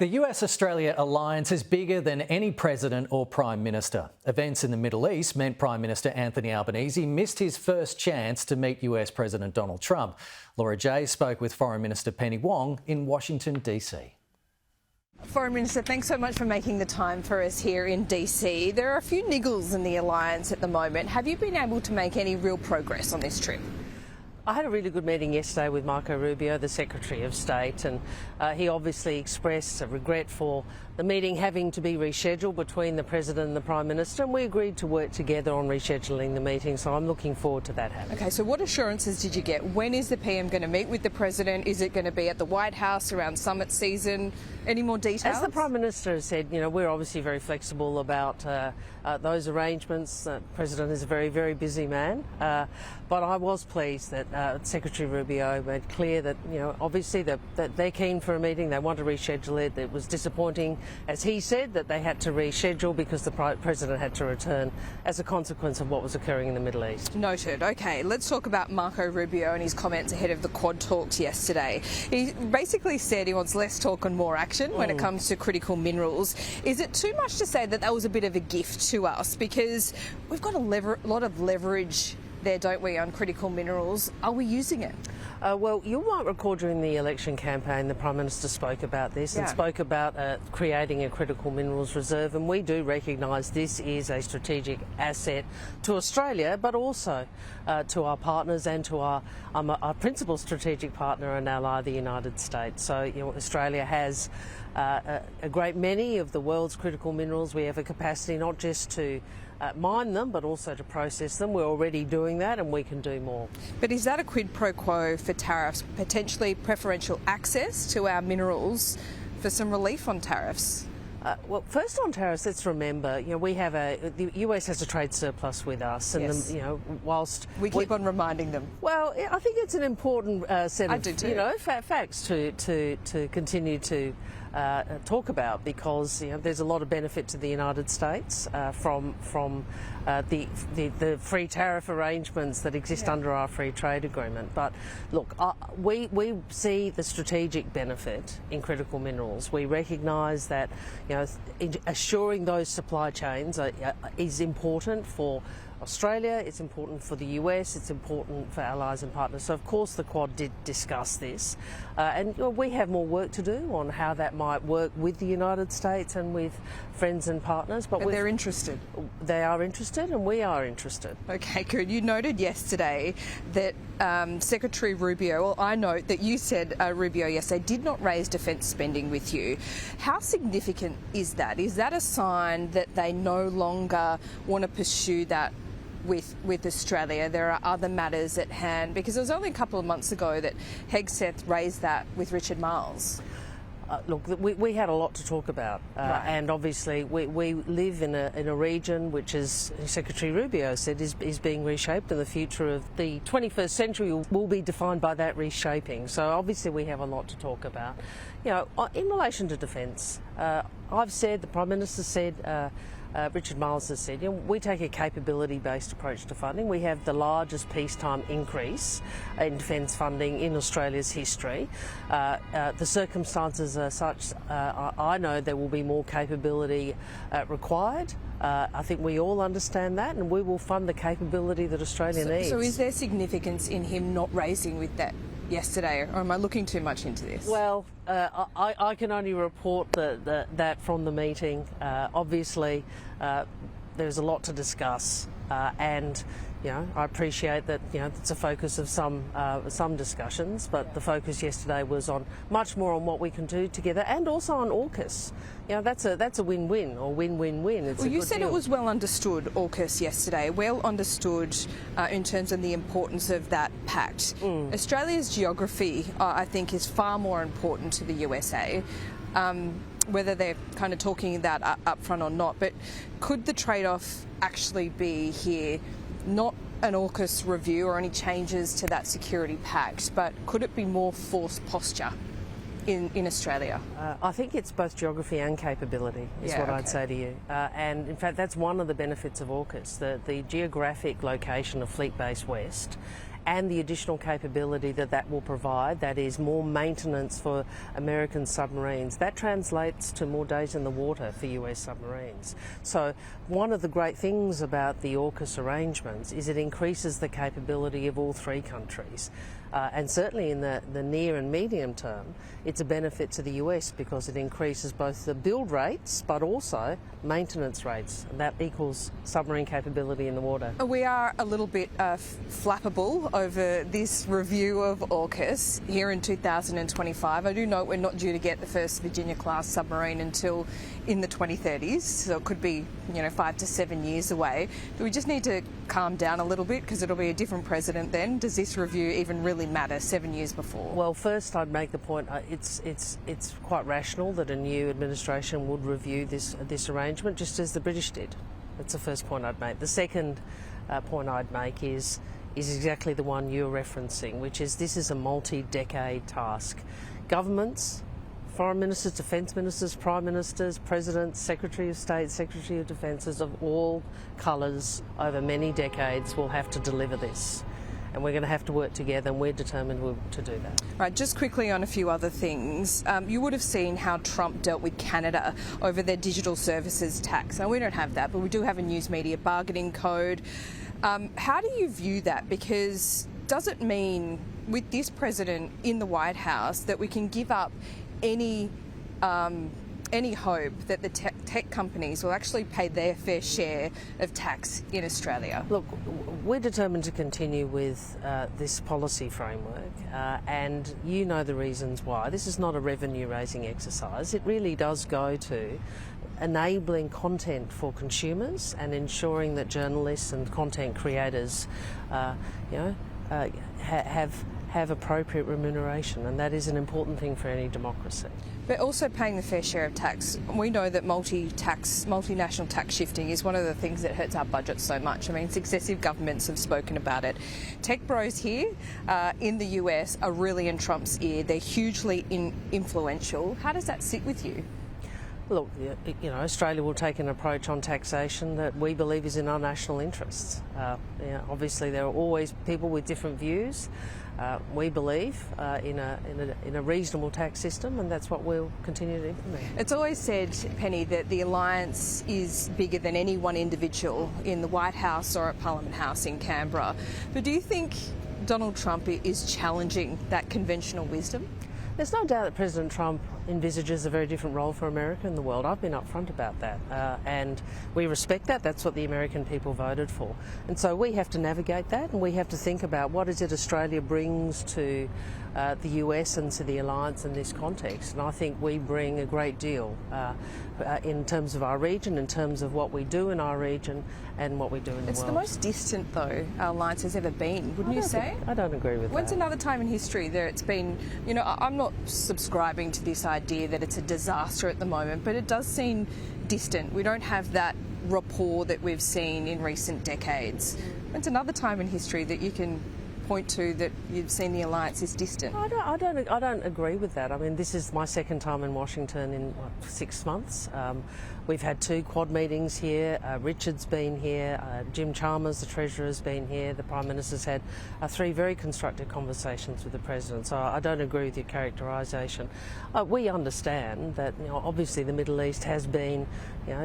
The US-Australia alliance is bigger than any president or prime minister. Events in the Middle East meant Prime Minister Anthony Albanese missed his first chance to meet US President Donald Trump. Laura J spoke with Foreign Minister Penny Wong in Washington, DC. Foreign Minister, thanks so much for making the time for us here in DC. There are a few niggles in the alliance at the moment. Have you been able to make any real progress on this trip? I had a really good meeting yesterday with Marco Rubio, the Secretary of State, and he obviously expressed a regret for the meeting having to be rescheduled between the President and the Prime Minister, and we agreed to work together on rescheduling the meeting, so I'm looking forward to that happening. OK, so what assurances did you get? When is the PM going to meet with the President? Is it going to be at the White House around summit season? Any more details? As the Prime Minister has said, we're obviously very flexible about those arrangements. The President is a very, very busy man, but I was pleased that Secretary Rubio made clear that, obviously that they're keen for a meeting, they want to reschedule it. It was disappointing, as he said, that they had to reschedule because the President had to return as a consequence of what was occurring in the Middle East. Noted. OK, let's talk about Marco Rubio and his comments ahead of the Quad talks yesterday. He basically said he wants less talk and more action when it comes to critical minerals. Is it too much to say that that was a bit of a gift to us? Because we've got a lot of leverage there, don't we, on critical minerals? Are we using it? Well, you might recall during the election campaign the Prime Minister spoke about this and spoke about creating a critical minerals reserve, and we do recognise this is a strategic asset to Australia, but also to our partners and to our principal strategic partner and ally, the United States. So, Australia has a great many of the world's critical minerals. We have a capacity not just to mine them, but also to process them. We're already doing that, and we can do more. But is that a quid pro quo for tariffs, potentially preferential access to our minerals for some relief on tariffs? Well, first on tariffs, let's remember, the US has a trade surplus with us, and yes. Whilst we keep on reminding them. Well, I think it's an important set I of do too. Facts to continue to talk about, because there's a lot of benefit to the United States from the free tariff arrangements that exist under our free trade agreement. But look, we see the strategic benefit in critical minerals. We recognise that assuring those supply chains is important for Australia, it's important for the US, it's important for allies and partners. So of course the Quad did discuss this, and we have more work to do on how that might work with the United States and with friends and partners. But they're interested. They are interested, and we are interested. Okay, good. You noted yesterday that Secretary Rubio, well, I note that you said Rubio yesterday did not raise defence spending with you. How significant is that? Is that a sign that they no longer want to pursue that with Australia? There are other matters at hand, because it was only a couple of months ago that Hegseth raised that with Richard Marles. Look, we had a lot to talk about, right. And obviously we live in a region which, as Secretary Rubio said, is being reshaped, and the future of the 21st century will be defined by that reshaping. So obviously we have a lot to talk about. In relation to defence, I've said, the Prime Minister said, Richard Marles has said, we take a capability-based approach to funding. We have the largest peacetime increase in defence funding in Australia's history. The circumstances are such, I know there will be more capability required. I think we all understand that, and we will fund the capability that Australia needs. So is there significance in him not raising with that yesterday, or am I looking too much into this? Well, I can only report that from the meeting. Obviously, there's a lot to discuss, and I appreciate that it's a focus of some discussions, but the focus yesterday was on much more on what we can do together, and also on AUKUS. That's a win-win, or win-win-win. Well, you said deal. It was well understood, AUKUS, yesterday, well understood in terms of the importance of that pact. Australia's geography, I think, is far more important to the USA. Whether they're kind of talking that up front or not, but could the trade-off actually be here not an AUKUS review or any changes to that security pact, but could it be more forced posture in Australia? I think it's both geography and capability is what I'd say to you. And in fact, that's one of the benefits of AUKUS, the geographic location of Fleet Base West and the additional capability that that will provide, that is more maintenance for American submarines, that translates to more days in the water for US submarines. So one of the great things about the AUKUS arrangements is it increases the capability of all three countries. And certainly in the near and medium term, it's a benefit to the US because it increases both the build rates but also maintenance rates. And that equals submarine capability in the water. We are a little bit flappable over this review of AUKUS here in 2025. I do note we're not due to get the first Virginia-class submarine until in the 2030s, so it could be 5 to 7 years away. Do we just need to calm down a little bit because it'll be a different president then? Does this review even really matter 7 years before? Well, first I'd make the point it's quite rational that a new administration would review this arrangement just as the British did. That's the first point I'd make. The second point I'd make is exactly the one you're referencing, which is this is a multi-decade task. Governments, foreign ministers, defence ministers, prime ministers, presidents, secretary of state, secretary of defences of all colours over many decades will have to deliver this. And we're going to have to work together, and we're determined to do that. Right, just quickly on a few other things. You would have seen how Trump dealt with Canada over their digital services tax. Now, we don't have that, but we do have a news media bargaining code. How do you view that? Because does it mean, with this president in the White House, that we can give up any hope that the tech companies will actually pay their fair share of tax in Australia? Look, we're determined to continue with this policy framework, and you know the reasons why. This is not a revenue-raising exercise. It really does go to enabling content for consumers and ensuring that journalists and content creators, have appropriate remuneration, and that is an important thing for any democracy. But also paying the fair share of tax. We know that multinational tax shifting is one of the things that hurts our budget so much. I mean, successive governments have spoken about it. Tech bros here in the US are really in Trump's ear. They're hugely influential. How does that sit with you? Look, Australia will take an approach on taxation that we believe is in our national interests. Obviously, there are always people with different views. We believe in a reasonable tax system, and that's what we'll continue to implement. It's always said, Penny, that the alliance is bigger than any one individual in the White House or at Parliament House in Canberra. But do you think Donald Trump is challenging that conventional wisdom? There's no doubt that President Trump envisages a very different role for America in the world. I've been upfront about that, and we respect that. That's what the American people voted for. And so we have to navigate that, and we have to think about what is it Australia brings to the US and to the alliance in this context. And I think we bring a great deal in terms of our region, in terms of what we do in our region and what we do in the world. It's the most distant, though, our alliance has ever been, wouldn't you say? I don't agree with that. When's another time in history that it's been, I'm not subscribing to this idea that it's a disaster at the moment, but it does seem distant. We don't have that rapport that we've seen in recent decades. When's another time in history that you can point to that you've seen the alliance is distant? I don't agree with that. I mean, this is my second time in Washington in 6 months. We've had 2 Quad meetings here. Richard's been here. Jim Chalmers, the Treasurer, has been here. The Prime Minister's had 3 very constructive conversations with the President. So I don't agree with your characterisation. We understand that, obviously the Middle East has been,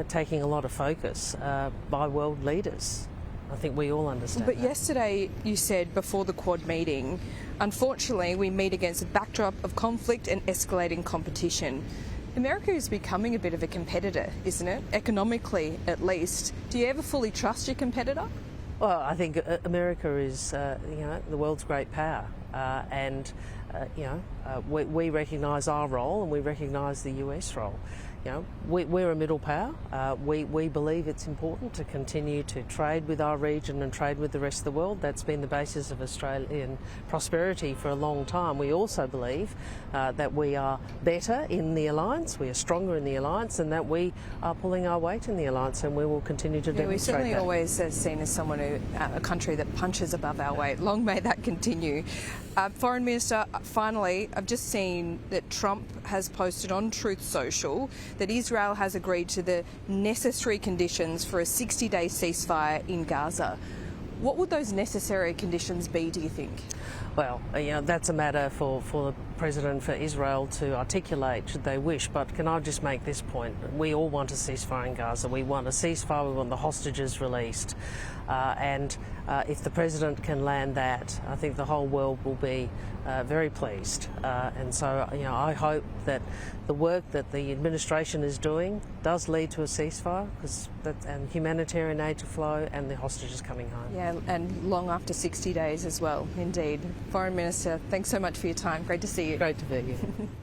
taking a lot of focus by world leaders. I think we all understand But that. Yesterday you said before the Quad meeting, unfortunately we meet against a backdrop of conflict and escalating competition. America is becoming a bit of a competitor, isn't it? Economically, at least. Do you ever fully trust your competitor? Well, I think America is, the world's great power, and we recognise our role and we recognise the US role. We're a middle power. We believe it's important to continue to trade with our region and trade with the rest of the world. That's been the basis of Australian prosperity for a long time. We also believe that we are better in the alliance, we are stronger in the alliance, and that we are pulling our weight in the alliance, and we will continue to demonstrate we're certainly that. always seen as a country that punches above our weight. Long may that continue. Foreign Minister, finally, I've just seen that Trump has posted on Truth Social that Israel has agreed to the necessary conditions for a 60-day ceasefire in Gaza. What would those necessary conditions be, do you think? Well, that's a matter for the President for Israel to articulate should they wish, but can I just make this point? We all want a ceasefire in Gaza. We want a ceasefire, we want the hostages released. And if the President can land that, I think the whole world will be very pleased. And so, I hope that the work that the administration is doing does lead to a ceasefire, and humanitarian aid to flow and the hostages coming home. Yeah, and long after 60 days as well, indeed. Foreign Minister, thanks so much for your time. Great to see you. Great to be here.